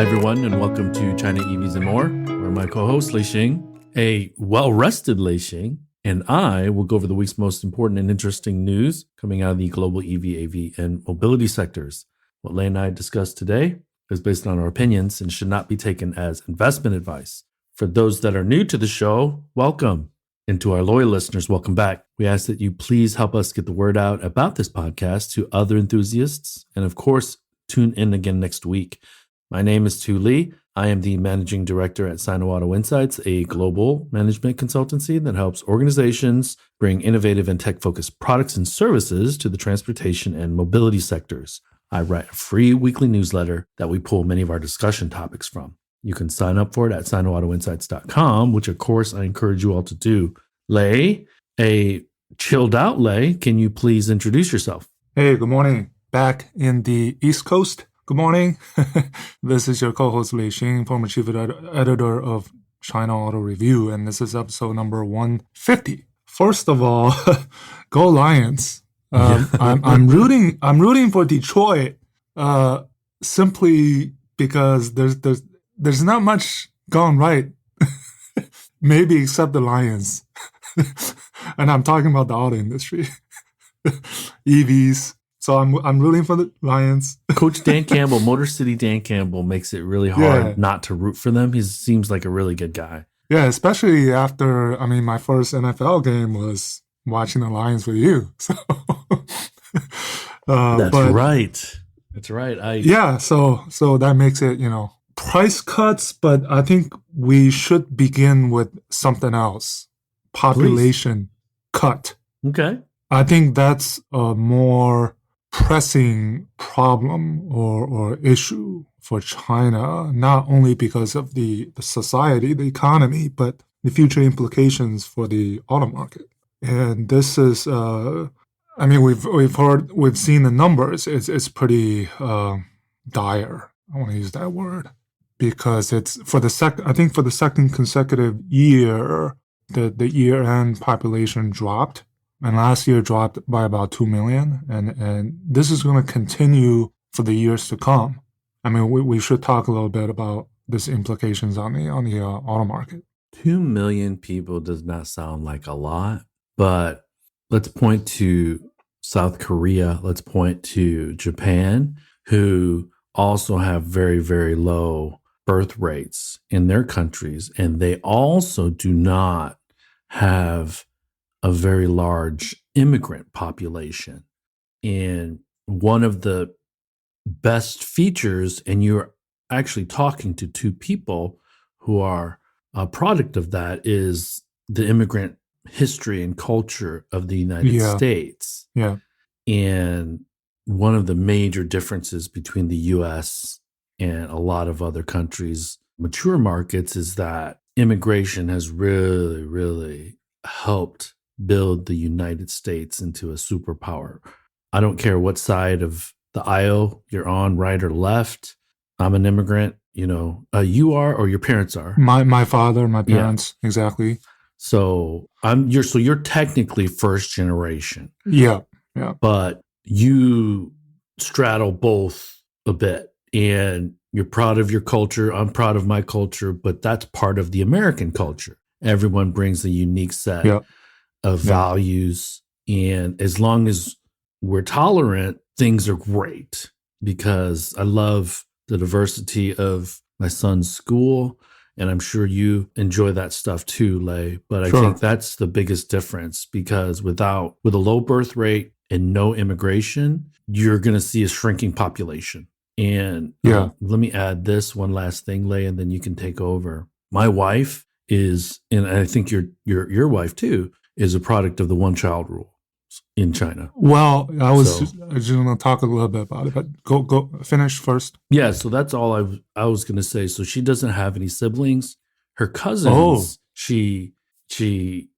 Hi, everyone, and welcome to China EVs and More, where my co-host, Lei Xing, a well-rested Lei Xing, and I will go over the week's most important and interesting news coming out of the global EV, AV, and mobility sectors. What Lei and I discussed today is based on our opinions and should not be taken as investment advice. For those that are new to the show, welcome. And to our loyal listeners, welcome back. We ask that you please help us get the word out about this podcast to other enthusiasts. And of course, tune in again next week. My name is Tu Lee. I am the managing director at Sino-Auto Insights, a global management consultancy that helps organizations bring innovative and tech-focused products and services to the transportation and mobility sectors. I write a free weekly newsletter that we pull many of our discussion topics from. You can sign up for it at sinoautoinsights.com, which of course I encourage you all to do. Lei, a chilled out Lei, can you please introduce yourself? Hey, good morning. Back in the East Coast. Good morning. This is your co-host Lei Xing, former chief editor of China Auto Review, and this is episode number 150. First of all, go Lions. I'm rooting for Detroit simply because there's not much gone right, maybe except the Lions. And I'm talking about the auto industry, EVs. So I'm rooting for the Lions. Coach Dan Campbell, Motor City Dan Campbell, makes it really hard not to root for them. He seems like a really good guy. Yeah, especially after, my first NFL game was watching the Lions with you. So That's right. So that makes it, price cuts, but I think we should begin with something else. Population cut. Okay. I think that's a more pressing problem or issue for China, not only because of the society, the economy, but the future implications for the auto market. And this is, we've seen the numbers. It's pretty dire. I want to use that word because it's for the second consecutive year, the year-end population dropped. And last year dropped by about 2 million. And this is going to continue for the years to come. We should talk a little bit about this implications on the auto market. 2 million people does not sound like a lot, but let's point to South Korea. Let's point to Japan, who also have very, very low birth rates in their countries. And they also do not have a very large immigrant population. And one of the best features, and you're actually talking to two people who are a product of that, is the immigrant history and culture of the United States. Yeah. And one of the major differences between the US and a lot of other countries, mature markets, is that immigration has really, really helped build the United States into a superpower. I don't care what side of the aisle you're on, right or left. I'm an immigrant, you are, or your parents are. My father, my parents, exactly. So you're technically first generation. Yeah. But you straddle both a bit, and you're proud of your culture. I'm proud of my culture, but that's part of the American culture. Everyone brings a unique set of values. And as long as we're tolerant, things are great, because I love the diversity of my son's school. And I'm sure you enjoy that stuff too, Lei. But I think that's the biggest difference, because with a low birth rate and no immigration, you're going to see a shrinking population. And let me add this one last thing, Lei, and then you can take over. My wife is, and I think your wife too, is a product of the one-child rule in China. Well, I was just going to talk a little bit about it, but go finish first. Yeah, so that's all I was going to say. So she doesn't have any siblings. Her cousins, she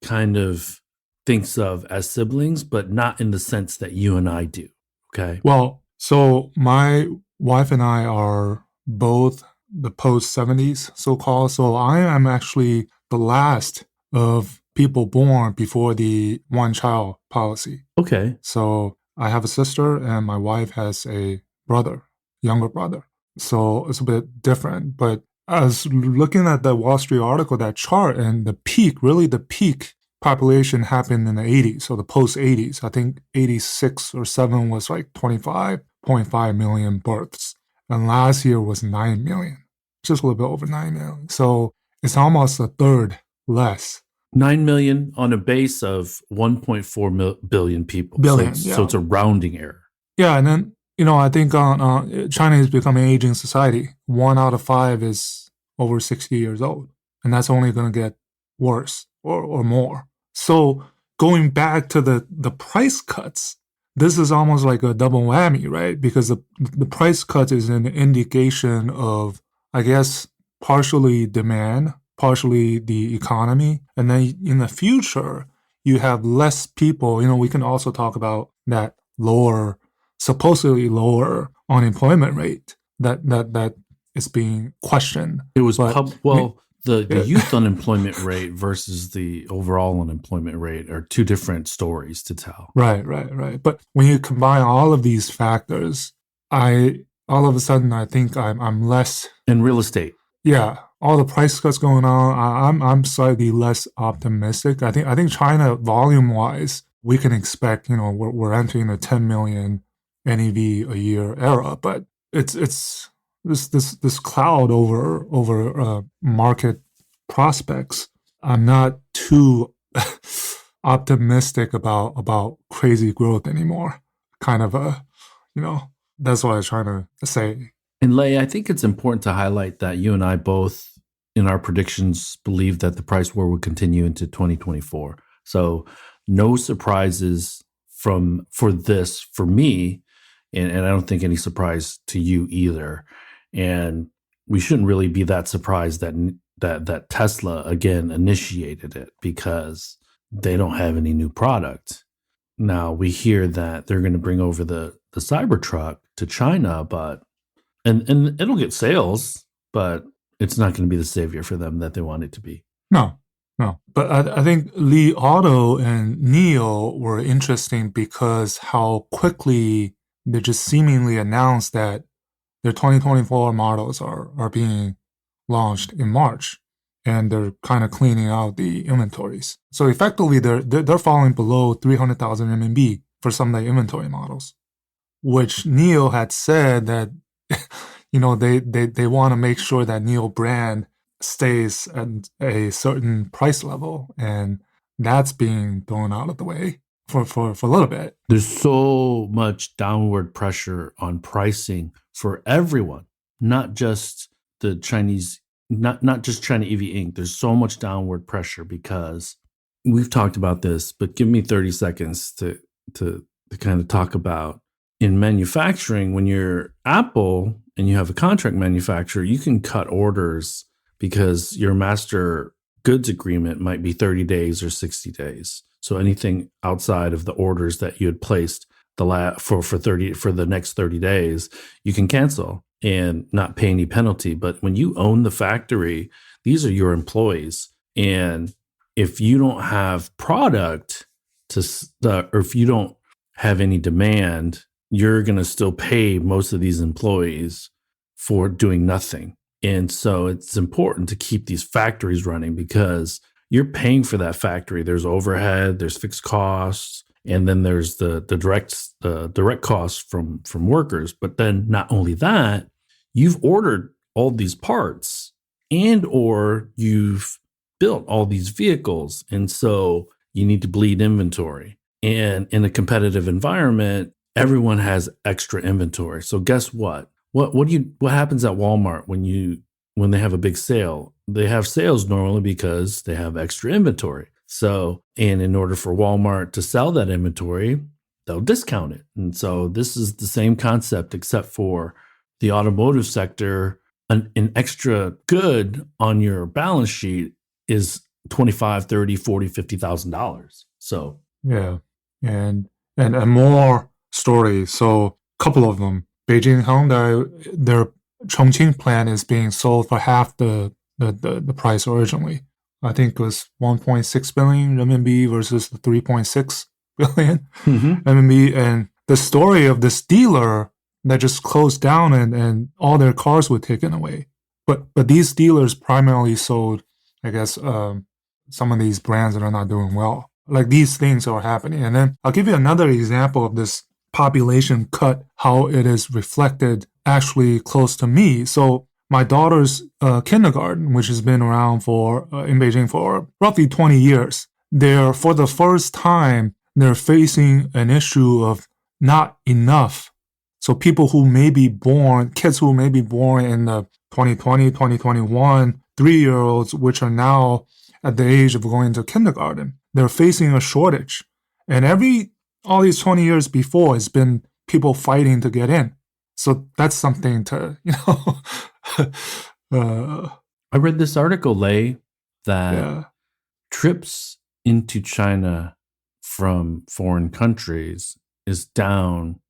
kind of thinks of as siblings, but not in the sense that you and I do. Okay. Well, so my wife and I are both the post-70s, so-called. So I am actually the last of people born before the one-child policy. Okay. So I have a sister, and my wife has a brother, younger brother. So it's a bit different. But I was looking at the Wall Street article, that chart, and the peak population happened in the 80s, so the post 80s. I think 86 or 7 was like 25.5 million births. And last year was 9 million, just a little bit over 9 million. So it's almost a third less. 9 million on a base of 1.4 billion people. Billion, So it's a rounding error. Yeah, and then, I think China is becoming an aging society. 1 out of 5 is over 60 years old, and that's only going to get worse or more. So going back to the price cuts, this is almost like a double whammy, right? Because the price cut is an indication of, I guess, partially demand, partially the economy. And then in the future, you have less people. We can also talk about that supposedly lower unemployment rate that is being questioned. It was the youth unemployment rate versus the overall unemployment rate are two different stories to tell. Right. But when you combine all of these factors, all of a sudden I think I'm less in real estate. Yeah, all the price cuts going on. I'm slightly less optimistic. I think China, volume wise, we can expect. We're entering the 10 million NEV a year era, but it's this cloud over market prospects. I'm not too optimistic about crazy growth anymore. Kind of that's what I was trying to say. And Lei, I think it's important to highlight that you and I both, in our predictions, believe that the price war will continue into 2024. So no surprises for this for me, and I don't think any surprise to you either. And we shouldn't really be that surprised that Tesla again initiated it, because they don't have any new product. Now we hear that they're going to bring over the Cybertruck to China, but and it'll get sales, but it's not going to be the savior for them that they want it to be. No. But I think Li Auto and NIO were interesting because how quickly they just seemingly announced that their 2024 models are being launched in March, and they're kind of cleaning out the inventories. So effectively, they're falling below 300,000 RMB for some of the inventory models, which NIO had said that they want to make sure that NIO brand stays at a certain price level, and that's being thrown out of the way for a little bit. There's so much downward pressure on pricing for everyone, not just the Chinese, not just China EV Inc. There's so much downward pressure because we've talked about this, but give me 30 seconds to kind of talk about in manufacturing. When you're Apple and you have a contract manufacturer, you can cut orders because your master goods agreement might be 30 days or 60 days. So anything outside of the orders that you had placed for the next 30 days, you can cancel and not pay any penalty. But when you own the factory, these are your employees. And if you don't have product or if you don't have any demand, you're going to still pay most of these employees for doing nothing. And so it's important to keep these factories running because you're paying for that factory. There's overhead, there's fixed costs, and then there's the direct costs from workers. But then not only that, you've ordered all these parts or you've built all these vehicles. And so you need to bleed inventory. And in a competitive environment, everyone has extra inventory. So guess what? What happens at Walmart when they have a big sale? They have sales normally because they have extra inventory. So, and in order for Walmart to sell that inventory, they'll discount it. And so this is the same concept, except for the automotive sector. An extra good on your balance sheet is $25,000, $30,000, $40,000, $50,000. So yeah, and more stories. So a couple of them. Beijing Hyundai, their Chongqing plant is being sold for half the price originally. I think it was 1.6 billion RMB versus the 3.6 billion RMB. And the story of this dealer that just closed down and all their cars were taken away. But these dealers primarily sold, I guess, some of these brands that are not doing well. Like these things are happening. And then I'll give you another example of this population cut, how it is reflected actually close to me. So my daughter's kindergarten, which has been around in Beijing for roughly 20 years, for the first time, they're facing an issue of not enough. So people who may be born, kids who may be born in the 2020, 2021, 3-year-olds, which are now at the age of going to kindergarten, they're facing a shortage. And all these 20 years before, it's been people fighting to get in. So that's something to, I read this article, Lei, that trips into China from foreign countries is down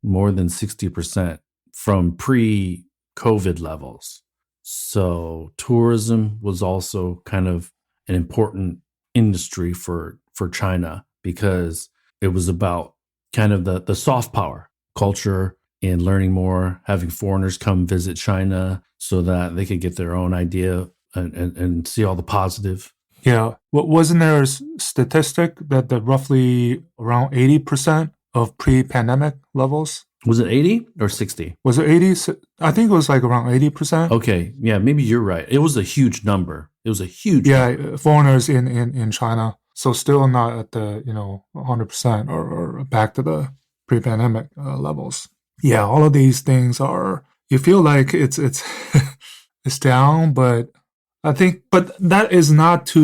more than 60% from pre-COVID levels. So tourism was also kind of an important industry for China because it was about kind of the soft power culture and learning more, having foreigners come visit China so that they could get their own idea and see all the positive. Yeah. Wasn't there a statistic that roughly around 80% of pre-pandemic levels? Was it 80 or 60? Was it 80? I think it was like around 80%. Okay. Yeah, maybe you're right. It was a huge number. Number. Foreigners in China. So still not at the, 100% or back to the pre-pandemic levels. Yeah, all of these things you feel like it's it's down, but that is not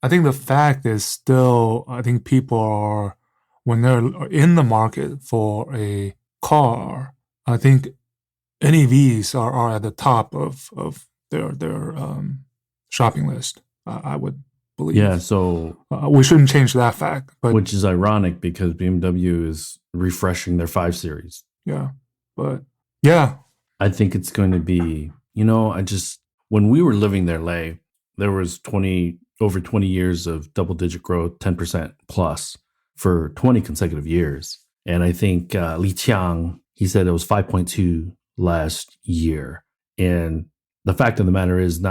I think the fact is still, I think people are, when they're in the market for a car, I think NEVs are at the top of their shopping list, I would believe. Yeah, so we shouldn't change that fact. But which is ironic because BMW is refreshing their 5 Series. Yeah, but yeah. I think it's going to be, when we were living there, Lei, there was over 20 years of double-digit growth, 10% plus for 20 consecutive years. And I think Li Qiang, he said it was 5.2 last year. And the fact of the matter is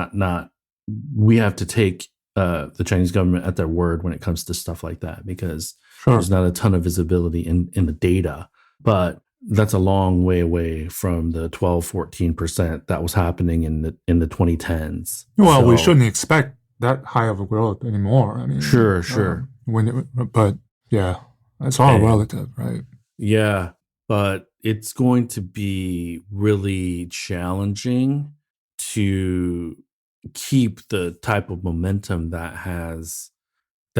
we have to take the Chinese government at their word when it comes to stuff like that, because there's not a ton of visibility in the data. But that's a long way away from the 12-14% that was happening in the 2010s. Well, we shouldn't expect that high of a growth anymore. I mean, sure. But yeah, it's all relative, right? Yeah, but it's going to be really challenging to keep the type of momentum that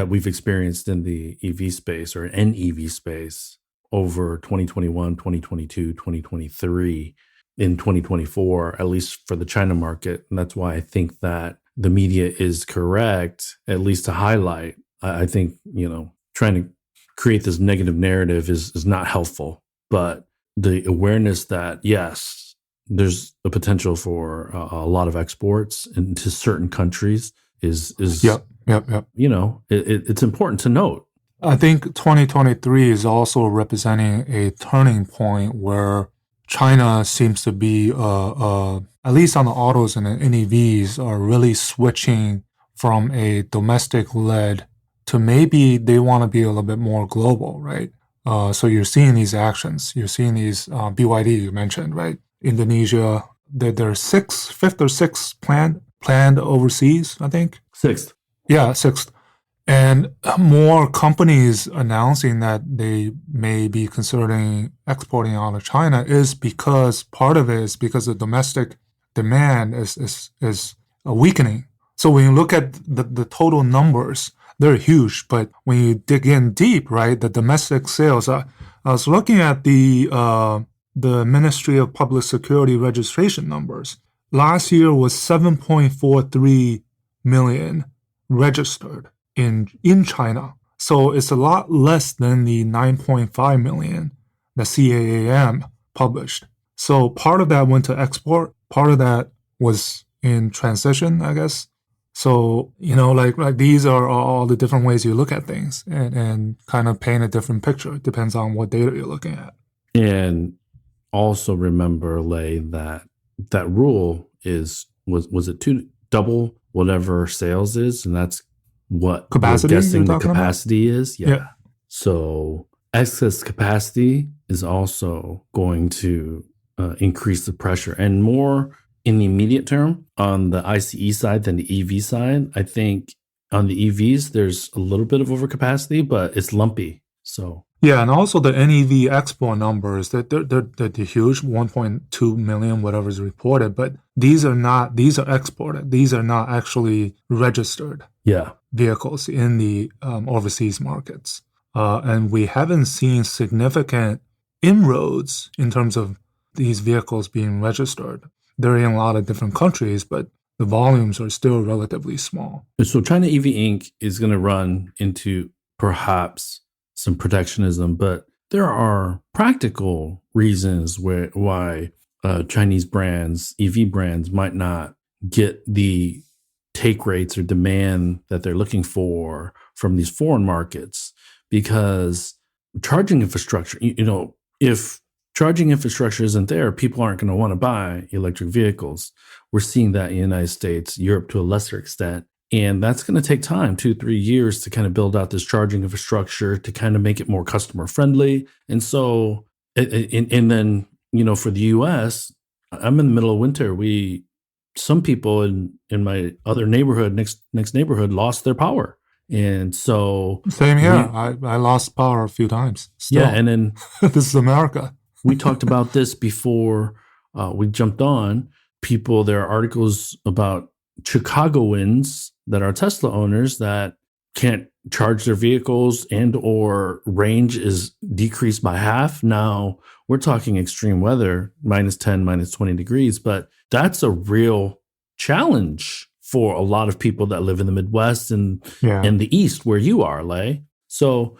we've experienced in the EV space or NEV space over 2021, 2022, 2023, in 2024, at least for the China market. And that's why I think that the media is correct, at least to highlight. I think, trying to create this negative narrative is not helpful. But the awareness that, yes, there's a potential for a lot of exports into certain countries is Yep. It's important to note. I think 2023 is also representing a turning point where China seems to be, at least on the autos and the NEVs, are really switching from a domestic-led to maybe they want to be a little bit more global, right? So you're seeing these actions. You're seeing these BYD you mentioned, right? Indonesia, there's fifth or sixth planned overseas, I think. Sixth. Yeah, sixth. And more companies announcing that they may be considering exporting out of China is because part of it is because the domestic demand is weakening. So when you look at the total numbers, they're huge. But when you dig in deep, right, the domestic sales, I was looking at the Ministry of Public Security registration numbers. Last year was 7.43 million registered in China. So it's a lot less than the 9.5 million that CAAM published. So part of that went to export, part of that was in transition, I guess. So, like these are all the different ways you look at things and kind of paint a different picture. It depends on what data you're looking at. And also remember, Lay, that rule was it to double whatever sales is, and that's what Capacity we're you're guessing the talking about? capacity is. Yeah. Yeah. So excess capacity is also going to increase the pressure, and more in the immediate term on the ICE side than the EV side. I think on the EVs there's a little bit of overcapacity, but it's lumpy. So Yeah, and also the NEV export numbers, they're huge, 1.2 million, whatever is reported, but these are exported. These are not actually registered yeah, vehicles in the overseas markets. And we haven't seen significant inroads in terms of these vehicles being registered. They're in a lot of different countries, but the volumes are still relatively small. so China EV Inc. is going to run into perhaps some protectionism, but there are practical reasons why Chinese brands, EV brands, might not get the take rates or demand that they're looking for from these foreign markets, because charging infrastructure, if charging infrastructure isn't there, people aren't going to want to buy electric vehicles. We're seeing that in the United States, Europe to a lesser extent. And that's going to take time, 2-3 years to kind of build out this charging infrastructure to kind of make it more customer friendly. And so, and then, for the US, I'm in the middle of winter. Some people in my other neighborhood, next neighborhood, lost their power. And so Same here. I lost power a few times. Still. Yeah. And then this is America. We talked about this before we jumped on. There are articles about Chicagoans that are Tesla owners that can't charge their vehicles, and or range is decreased by half. Now we're talking extreme weather, -10, -20 degrees, but that's a real challenge for a lot of people that live in the Midwest and the East where you are, Lay. So,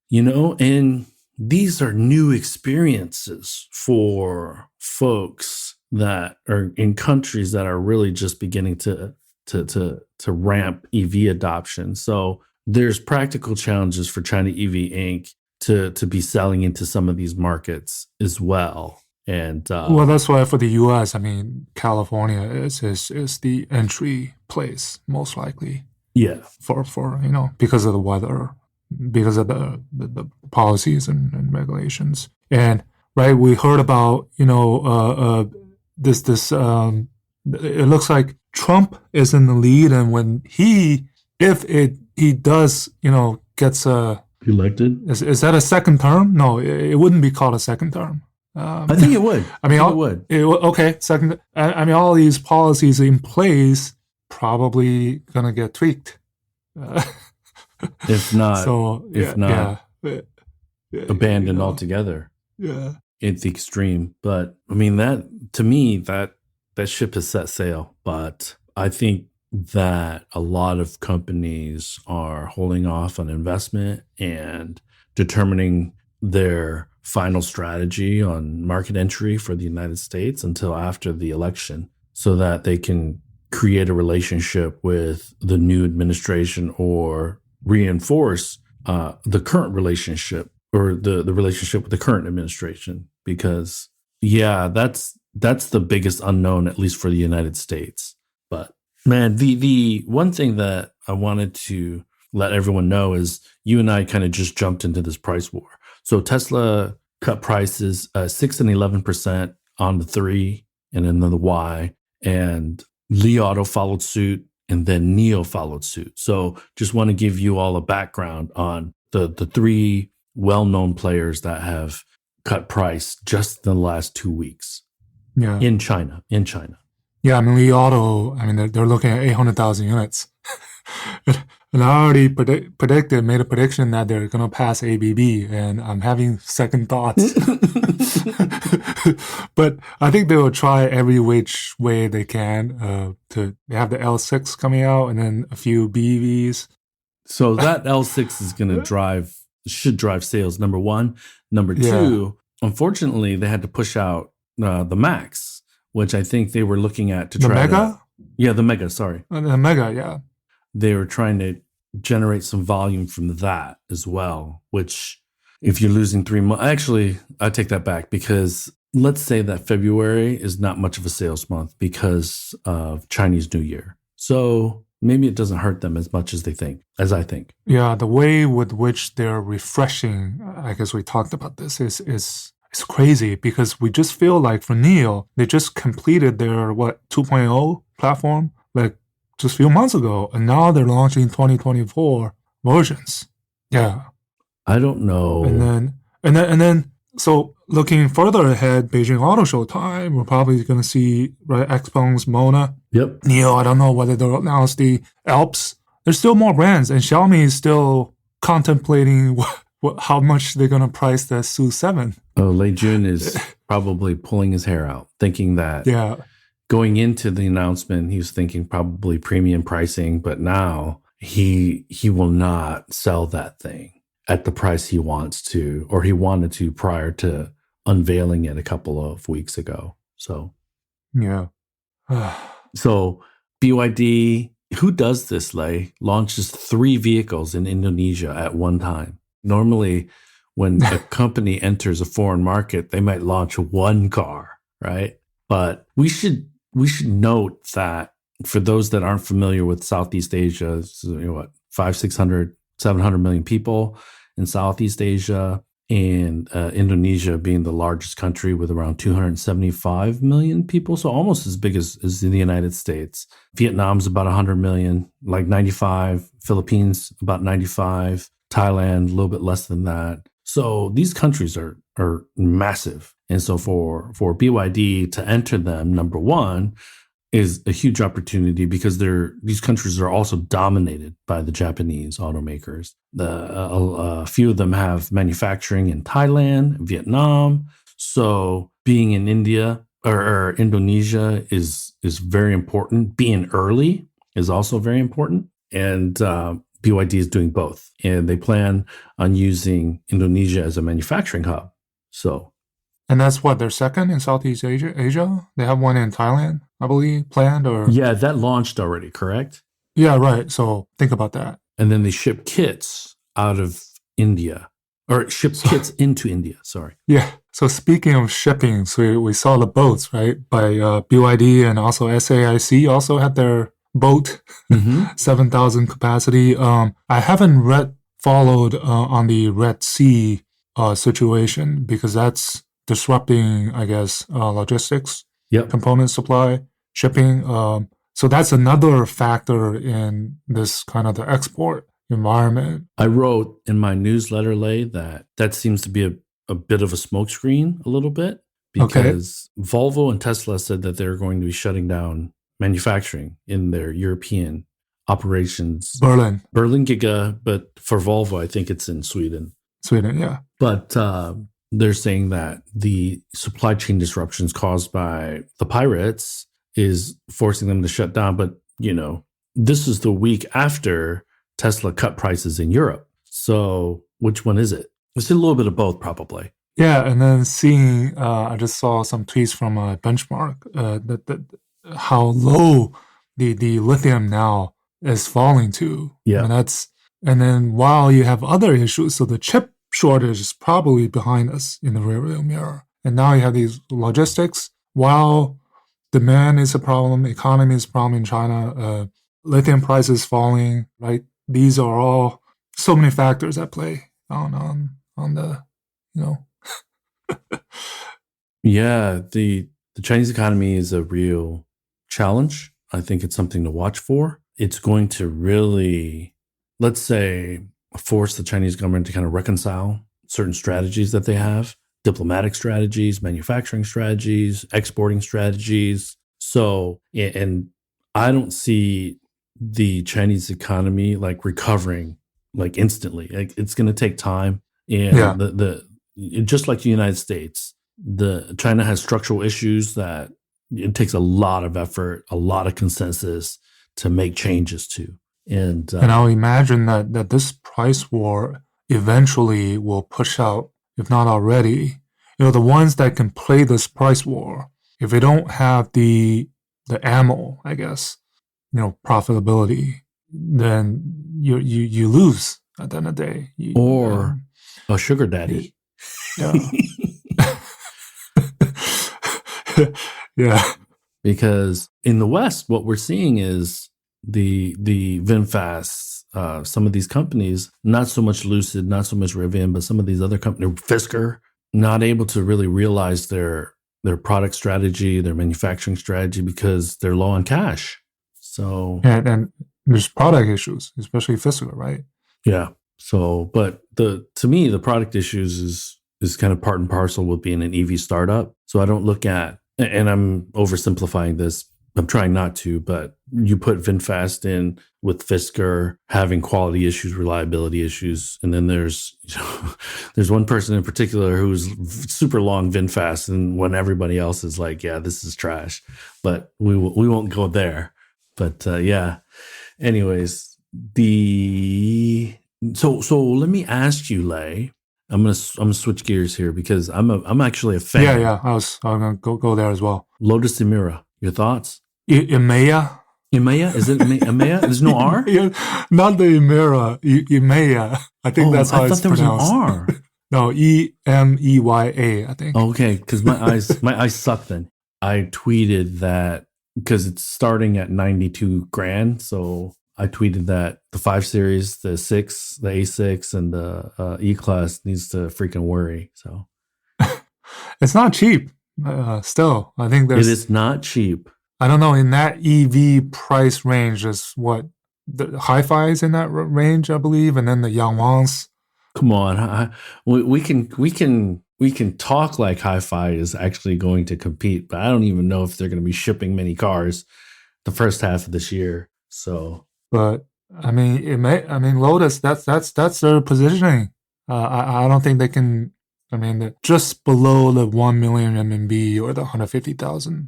and these are new experiences for folks that are in countries that are really just beginning to ramp EV adoption. So there's practical challenges for China EV Inc. to be selling into some of these markets as well. And well, that's why for the U.S., California is the entry place most likely. Yeah, for because of the weather, because of the policies and regulations. And right, we heard about this it looks like Trump is in the lead, and when he does gets elected, is that a second term? No, it wouldn't be called a second term. I think it would. It would. Okay, second. All these policies in place probably gonna get tweaked. If not abandoned altogether. Yeah. At the extreme. But that to me, that ship has set sail. But I think that a lot of companies are holding off on investment and determining their final strategy on market entry for the United States until after the election, so that they can create a relationship with the new administration or reinforce the current relationship, or the relationship with the current administration. Because that's the biggest unknown, at least for the United States. But man, the one thing that I wanted to let everyone know is you and I kind of just jumped into this price war. So Tesla cut prices 6 and 11% on the 3 and then the Y, and Li Auto followed suit, and then NIO followed suit. So just want to give you all a background on the 3 well-known players that have cut price just in the last 2 weeks. Yeah. In China. Yeah, Li Auto, they're looking at 800,000 units. And I already made a prediction that they're going to pass ABB, and I'm having second thoughts. But I think they will try every which way they can they have the L6 coming out, and then a few BEVs. So that L6 is going to should drive sales, number one. Number two, unfortunately, they had to push out the Max, which I think they were looking at to try the Mega? The Mega, sorry. The Mega, yeah. They were trying to generate some volume from that as well, which if you're losing 3 months, actually, I take that back, because let's say that February is not much of a sales month because of Chinese New Year. So maybe it doesn't hurt them as much as I think. Yeah, the way with which they're refreshing, I guess we talked about this, is crazy because we just feel like for Neo, they just completed their 2.0 platform like just a few months ago, and now they're launching 2024 versions. Yeah. I don't know. And then so looking further ahead, Beijing Auto Show time, we're probably going to see Xpeng's Mona. Yep. Neo, I don't know whether they'll announce the Alps. There's still more brands, and Xiaomi is still contemplating how much they're going to price the Su 7. Oh, Lei Jun is probably pulling his hair out, thinking that going into the announcement, he was thinking probably premium pricing, but now he will not sell that thing at the price he wants to, or he wanted to prior to unveiling it a couple of weeks ago. So, yeah. So BYD, who does this, Lei? Launches 3 vehicles in Indonesia at one time. Normally, when a company enters a foreign market, they might launch 1 car, right? But we should note that for those that aren't familiar with Southeast Asia, 500, 600, 700 million people in Southeast Asia, and Indonesia being the largest country with around 275 million people, so almost as big as in the United States. Vietnam's about 100 million, like 95. Philippines, about 95. Thailand, a little bit less than that. So these countries are massive. And so for BYD to enter them, number one, is a huge opportunity because these countries are also dominated by the Japanese automakers. A few of them have manufacturing in Thailand, Vietnam. So being in India or Indonesia is very important. Being early is also very important. And BYD is doing both. And they plan on using Indonesia as a manufacturing hub. And that's their second in Southeast Asia? They have one in Thailand, I believe, planned or? Yeah, that launched already, correct? Yeah, right. So think about that. And then they ship kits out of India, or kits into India, sorry. Yeah. So speaking of shipping, so we saw the boats, right, by BYD, and also SAIC also had their boat, 7,000 capacity. I haven't followed on the Red Sea situation because that's disrupting, I guess, logistics, component supply, shipping. So that's another factor in this kind of the export environment. I wrote in my newsletter, Lei, that seems to be a bit of a smokescreen a little bit because Volvo and Tesla said that they're going to be shutting down manufacturing in their European operations. Berlin Giga, but for Volvo, I think it's in Sweden. Yeah. But they're saying that the supply chain disruptions caused by the pirates is forcing them to shut down. But, this is the week after Tesla cut prices in Europe. So which one is it? It's a little bit of both, probably. Yeah, and then seeing, I just saw some tweets from Benchmark that how low the lithium now is falling to. Yeah, and then while you have other issues, so the chip shortage is probably behind us in the rearview mirror, and now you have these logistics. While demand is a problem, economy is a problem in China, lithium prices falling, right? These are all so many factors at play on the, Yeah, the Chinese economy is a real challenge. I think it's something to watch for. It's going to really, let's say, force the Chinese government to kind of reconcile certain strategies that they have, diplomatic strategies, manufacturing strategies, exporting strategies. So, and I don't see the Chinese economy recovering instantly. It's going to take time. And just like the United States, China has structural issues that it takes a lot of effort, a lot of consensus to make changes to. And I'll imagine that this price war eventually will push out, if not already, the ones that can play this price war, if they don't have the ammo, I guess, profitability, then you lose at the end of the day. Or a sugar daddy. Yeah. Yeah. Because in the West, what we're seeing is the VinFast, some of these companies, not so much Lucid, not so much Rivian, but some of these other companies, Fisker, not able to really realize their product strategy, their manufacturing strategy, because they're low on cash. So And there's product issues, especially physical, right? yeah. So, but to me, the product issues is kind of part and parcel with being an EV startup. So I don't look at, and I'm oversimplifying this. I'm trying not to, but you put VinFast in with Fisker having quality issues, reliability issues, and then there's there's one person in particular who's super long VinFast, and when everybody else is like, yeah, this is trash, but we won't go there. But yeah. Anyways, so let me ask you, Lei. I'm gonna switch gears here because I'm actually a fan. Yeah. I'm gonna go there as well. Lotus Emeya, your thoughts? Emeya? Emeya? Is it Emeya? There's no R? Yeah, not the Emira, Emeya. I think that's how it's pronounced. I thought there was an R. No, Emeya, I think. Okay, because my eyes suck then. I tweeted that because it's starting at 92 grand. So I tweeted that the 5 Series, the 6, the A6, and the E-Class needs to freaking worry. So it's not cheap. Still, I think it is not cheap. I don't know, in that EV price range is what the Hi-Fi is in that range, I believe, and then the Yangwangs. Come on, we can talk like Hi-Fi is actually going to compete, but I don't even know if they're going to be shipping many cars the first half of this year. So, but I mean, Lotus. That's their positioning. I don't think they can. I mean, just below the 1 million RMB or the $150,000.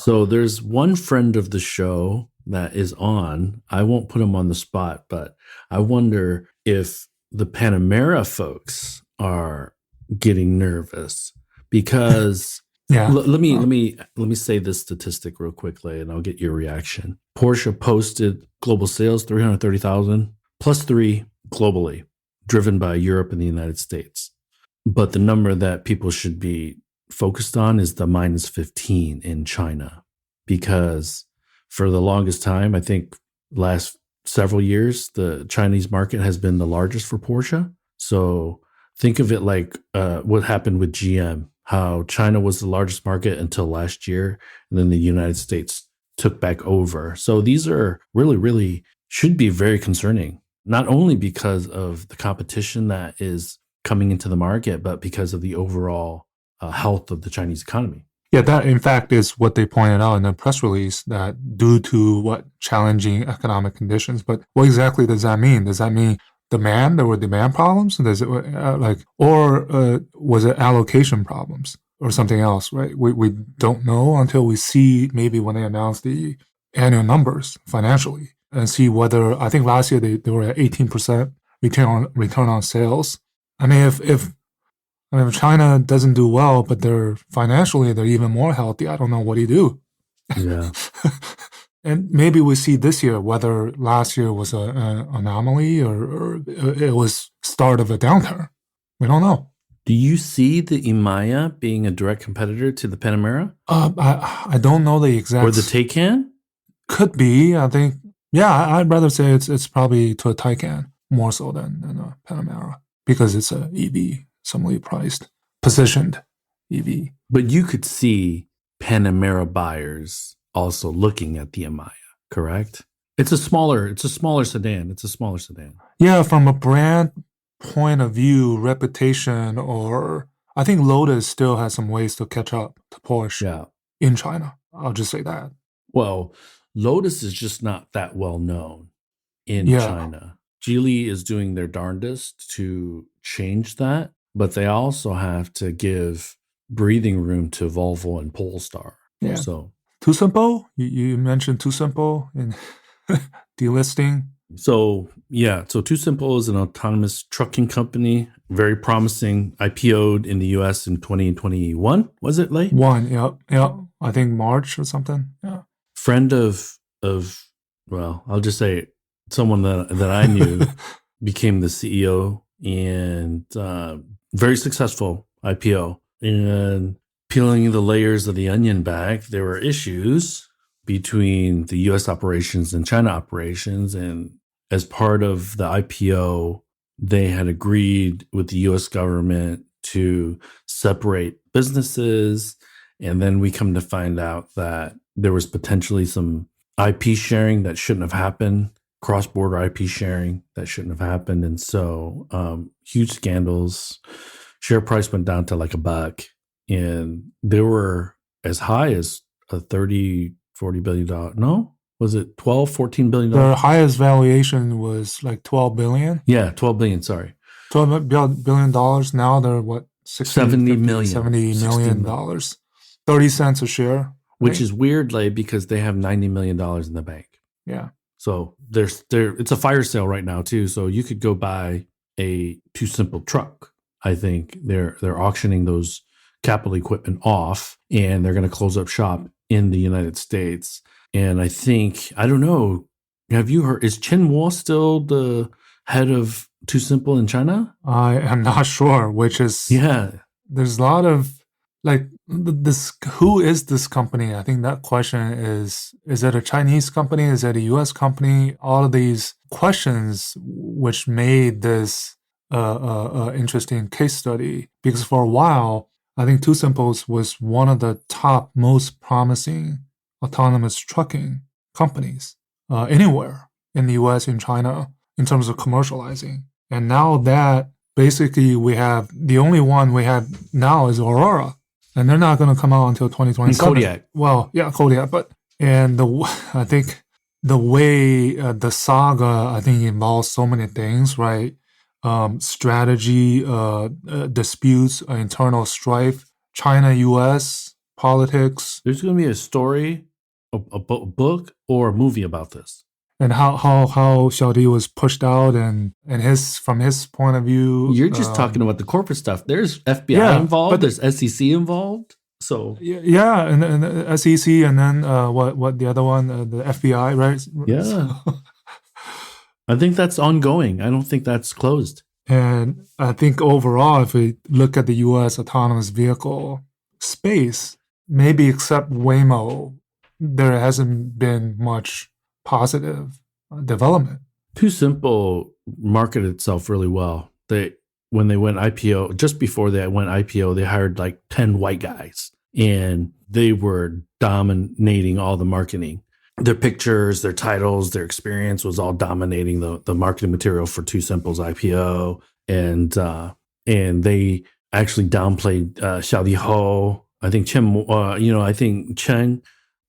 So there's one friend of the show that is on. I won't put him on the spot, but I wonder if the Panamera folks are getting nervous because yeah. Let me say this statistic real quickly, and I'll get your reaction. Porsche posted global sales 330,000 plus 3 globally, driven by Europe and the United States. But the number that people should be focused on is the minus 15 in China, because for the longest time, I think last several years, the Chinese market has been the largest for Porsche. So think of it like what happened with GM, how China was the largest market until last year, and then the United States took back over. So these are really, really should be very concerning, not only because of the competition that is coming into the market, but because of the overall health of the Chinese economy. Yeah, that in fact is what they pointed out in the press release, that due to what challenging economic conditions. But what exactly does that mean? Does that mean demand? There were demand problems? Does it or was it allocation problems or something else? Right? We don't know until we see maybe when they announce the annual numbers financially and see whether. I think last year they were at 18% return on sales. I mean, if China doesn't do well, but they're even more healthy, I don't know what do you do. Yeah. And maybe we see this year whether last year was an anomaly or it was start of a downturn. We don't know. Do you see the Emeya being a direct competitor to the Panamera? I don't know the exact. Or the Taycan? Could be. I think. Yeah, I'd rather say it's probably to a Taycan more so than a Panamera because it's a EV. Similarly priced, positioned EV. But you could see Panamera buyers also looking at the Emeya, correct? It's a smaller sedan. Yeah, from a brand point of view, reputation, or I think Lotus still has some ways to catch up to Porsche in China. I'll just say that. Well, Lotus is just not that well known in China. Geely is doing their darndest to change that. But they also have to give breathing room to Volvo and Polestar. Yeah. So TuSimple, you mentioned TuSimple in delisting. So TuSimple is an autonomous trucking company, very promising, IPO'd in the US in 2021. Was it late? Yeah. I think March or something. Yeah. Friend of well, I'll just say someone that I knew became the CEO and very successful IPO. And peeling the layers of the onion back, there were issues between the US operations and China operations. And as part of the IPO, they had agreed with the US government to separate businesses. And then we come to find out that there was potentially some IP sharing that shouldn't have happened, cross-border IP sharing that shouldn't have happened. And so huge scandals. Share price went down to like $1. And they were as high as a 30, $40 billion. No, was it 12, $14 billion? Their highest valuation was like 12 billion. Yeah, 12 billion, sorry. $12 billion. Now they're what? 70 million. $70 million. Dollars. 30 cents a share. Which is weird, Lei, because they have $90 million in the bank. Yeah. So it's a fire sale right now too. So you could go buy a TuSimple truck. I think they're auctioning those capital equipment off, and they're going to close up shop in the United States. And I think, I don't know, have you heard, is Chen Mo still the head of TuSimple in China? I am not sure, which is, there's a lot of, like, this, who is this company? I think that question is it a Chinese company? Is it a US company? All of these questions which made this interesting case study, because for a while, I think TuSimple was one of the top most promising autonomous trucking companies anywhere in the US, in China, in terms of commercializing. And now that basically we have, the only one we have now is Aurora. And they're not going to come out until 2027. And Kodiak. Well, yeah, Kodiak. But, and I think the way the saga, I think, involves so many things, right? Strategy, disputes, internal strife, China, US, politics. There's going to be a story, a book, or a movie about this. And how Xiaodi was pushed out, and from his point of view. You're just talking about the corporate stuff. There's FBI involved. But there's SEC involved. So yeah, and SEC, and then what the other one, the FBI, right? Yeah, so. I think that's ongoing. I don't think that's closed. And I think overall, if we look at the U.S. autonomous vehicle space, maybe except Waymo, there hasn't been much positive development. TuSimple marketed itself really well. When they went IPO, just before they went IPO, they hired like 10 white guys, and they were dominating all the marketing. Their pictures, their titles, their experience was all dominating the marketing material for TuSimple's IPO. And they actually downplayed Xiaodi Ho. I think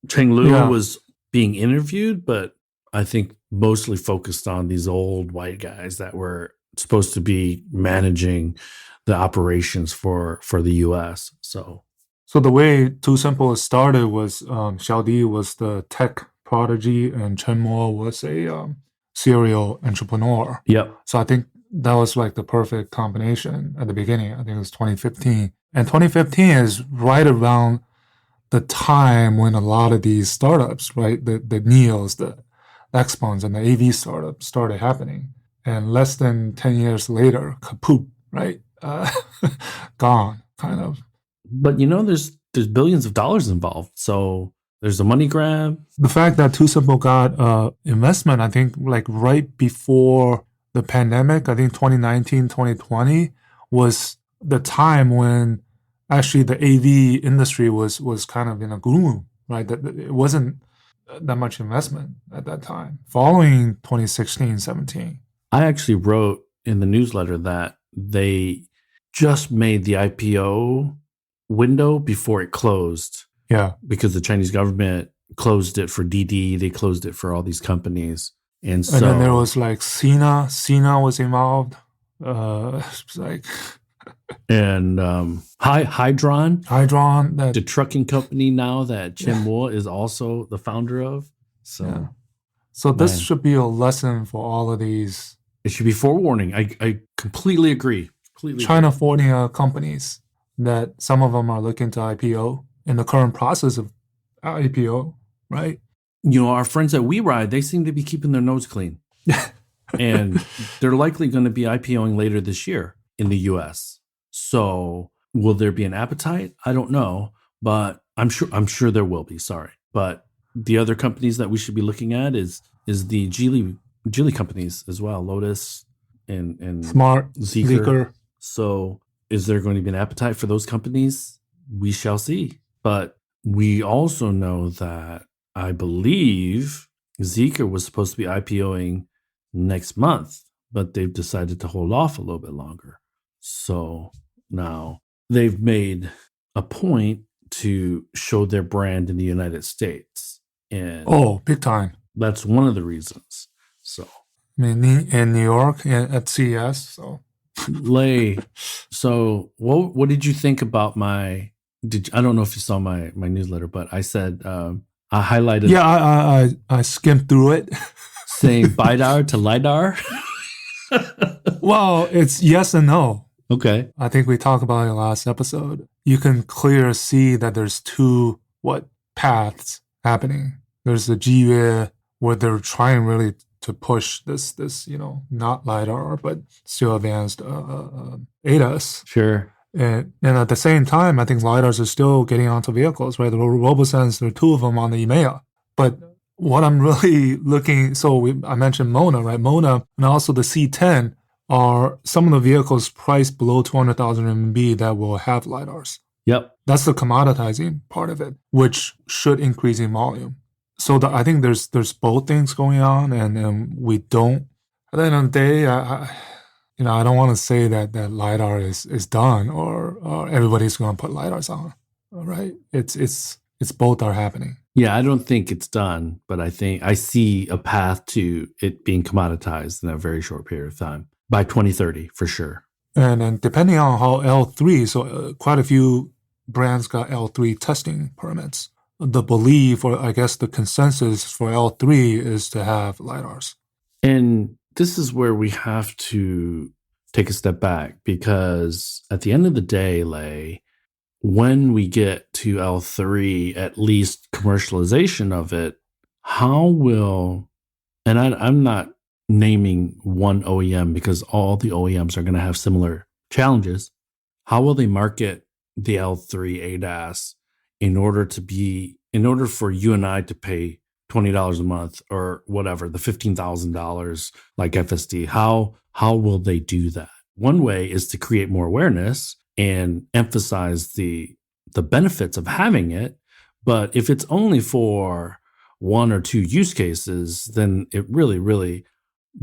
Cheng Lu was being interviewed, but I think mostly focused on these old white guys that were supposed to be managing the operations for the US. So the way TuSimple started was Xiaodi was the tech prodigy, and Chen Mo was a serial entrepreneur. Yep. So I think that was like the perfect combination at the beginning. I think it was 2015. And 2015 is right around the time when a lot of these startups, right, the NEOs, the Xpons, and the AV startups started happening. And less than 10 years later, kaput, right? Gone, kind of. But there's billions of dollars involved. So there's a money grab. The fact that TuSimple got investment, I think, like right before the pandemic, I think 2019, 2020 was the time when actually the AV industry was kind of in a gloom, right? That it wasn't that much investment at that time, following 2016, 17. I actually wrote in the newsletter that they just made the IPO window before it closed. Yeah. Because the Chinese government closed it for Didi, they closed it for all these companies. And then there was like Sina was involved. It's like... And Hydron, the trucking company now that Chen Mo is also the founder of. So this should be a lesson for all of these. It should be forewarning. I completely agree. China companies that some of them are looking to IPO in the current process of IPO, right? Our friends at WeRide, they seem to be keeping their nose clean. And they're likely going to be IPOing later this year in the US. So will there be an appetite? I don't know, but I'm sure there will be. Sorry, but the other companies that we should be looking at is the Geely companies as well, Lotus and Smart, Zeekr. So is there going to be an appetite for those companies? We shall see. But we also know that I believe Zeekr was supposed to be IPOing next month, but they've decided to hold off a little bit longer. So now they've made a point to show their brand in the United States. And big time. That's one of the reasons. So I mean, in New York at CES. So Lei, so what did you think about I don't know if you saw my newsletter, but I said I highlighted. Yeah, I skimmed through it. Saying BIDAR to LIDAR. Well, it's yes and no. Okay. I think we talked about it last episode. You can clearly see that there's two paths happening. There's the GUI where they're trying really to push this not LiDAR, but still advanced ADAS. Sure. And at the same time, I think LiDARs are still getting onto vehicles, right? The RoboSense, there are two of them on the Emeya. But what I'm really looking, I mentioned Mona, right? Mona and also the C10 are some of the vehicles priced below 200,000 RMB that will have LiDARs. Yep. That's the commoditizing part of it, which should increase in volume. So I think there's both things going on, and we don't. At the end of the day, I don't want to say that LiDAR is done or everybody's going to put LiDARs on. Right? It's both are happening. Yeah, I don't think it's done, but I think I see a path to it being commoditized in a very short period of time by 2030 for sure. And then depending on how L3, so quite a few brands got L3 testing permits. The belief, or I guess the consensus for L3 is to have LiDARs. And this is where we have to take a step back, because at the end of the day, Lei, when we get to L3, at least commercialization of it, how will, and I'm not naming one OEM because all the OEMs are going to have similar challenges. How will they market the L3 ADAS in order for you and I to pay $20 a month or whatever, the $15,000 like FSD? How will they do that? One way is to create more awareness and emphasize the benefits of having it. But if it's only for one or two use cases, then it really, really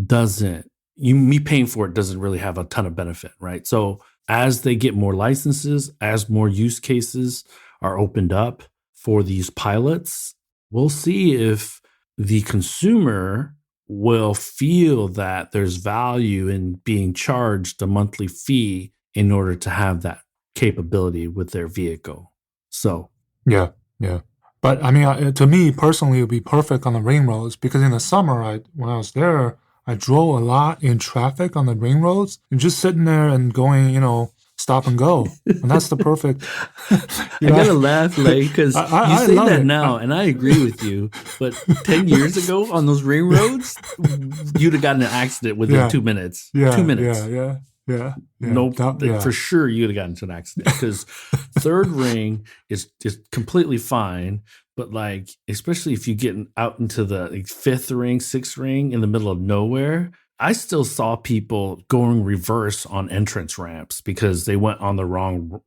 doesn't, me paying for it doesn't really have a ton of benefit, right? So as they get more licenses, as more use cases are opened up for these pilots, we'll see if the consumer will feel that there's value in being charged a monthly fee in order to have that capability with their vehicle. So yeah. But I mean, to me personally, it would be perfect on the ring roads, because in the summer, when I was there, I drove a lot in traffic on the ring roads and just sitting there and going, stop and go. And that's the perfect. I gotta laugh, Lei, because you say that now, and I agree with you. But 10 years ago on those ring roads, you'd have gotten an accident within 2 minutes. Yeah, 2 minutes. Yeah. Nope. For sure you'd have gotten into an accident, because third ring is completely fine. But especially if you get out into the fifth ring, sixth ring in the middle of nowhere, I still saw people going reverse on entrance ramps because they went on the wrong,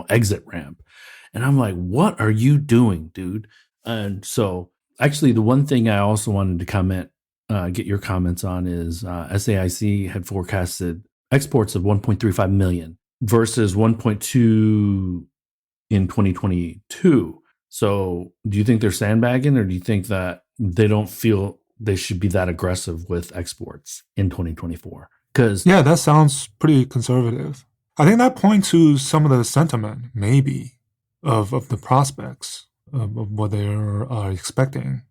exit ramp. And I'm like, what are you doing, dude? And so actually the one thing I also wanted to get your comments on is SAIC had forecasted exports of 1.35 million versus 1.2 in 2022. So do you think they're sandbagging, or do you think that they don't feel they should be that aggressive with exports in 2024? Because that sounds pretty conservative. I think that points to some of the sentiment, maybe, of the prospects of what they are expecting.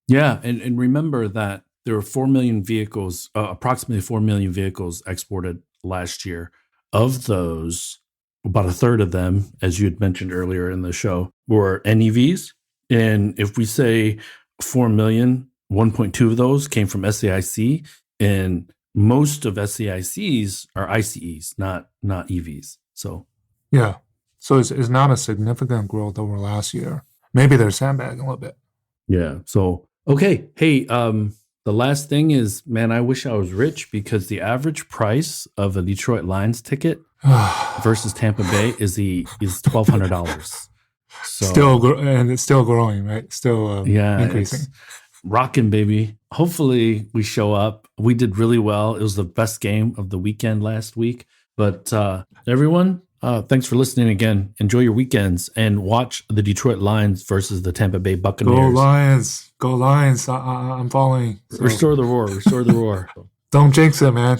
Yeah, and remember that there were 4 million vehicles, approximately 4 million vehicles exported last year. Of those, about a third of them, as you had mentioned earlier in the show, were NEVs. And if we say 4 million, 1.2 of those came from SAIC, and most of SAIC's are ICEs, not EVs. So yeah. So it's not a significant growth over last year. Maybe they're sandbagging a little bit. Yeah. So, okay. Hey, the last thing is, man, I wish I was rich because the average price of a Detroit Lions ticket versus Tampa Bay is $1,200. So, And it's still growing, right? Still increasing. Rocking, baby. Hopefully we show up. We did really well. It was the best game of the weekend last week. But everyone, thanks for listening again. Enjoy your weekends and watch the Detroit Lions versus the Tampa Bay Buccaneers. Go Lions. Go Lions. I'm following. So. Restore the roar. Restore the roar. Don't jinx it, man.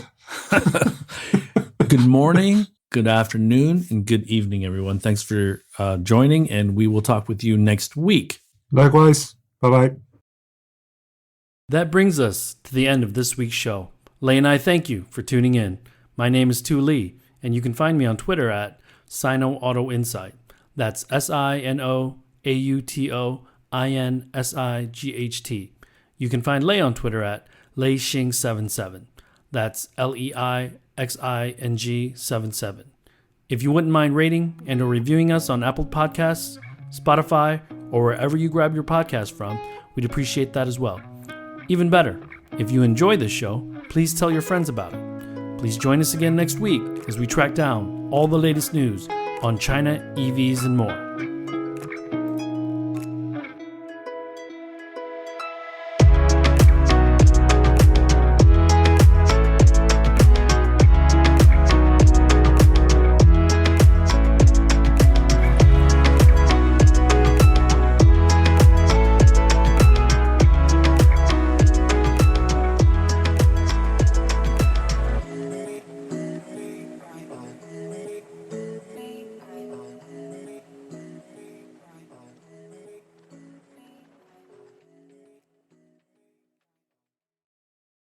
Good morning, good afternoon, and good evening, everyone. Thanks for joining, and we will talk with you next week. Likewise. Bye-bye. That brings us to the end of this week's show. Lei and I thank you for tuning in. My name is Tu Lee, and you can find me on Twitter at Sino Auto Insight. That's SinoAutoInsight. You can find Lei on Twitter at LeiXing77. That's LEIXING77. If you wouldn't mind rating and or reviewing us on Apple Podcasts, Spotify, or wherever you grab your podcast from, we'd appreciate that as well. Even better, if you enjoy this show, please tell your friends about it. Please join us again next week as we track down all the latest news on China, EVs, and more.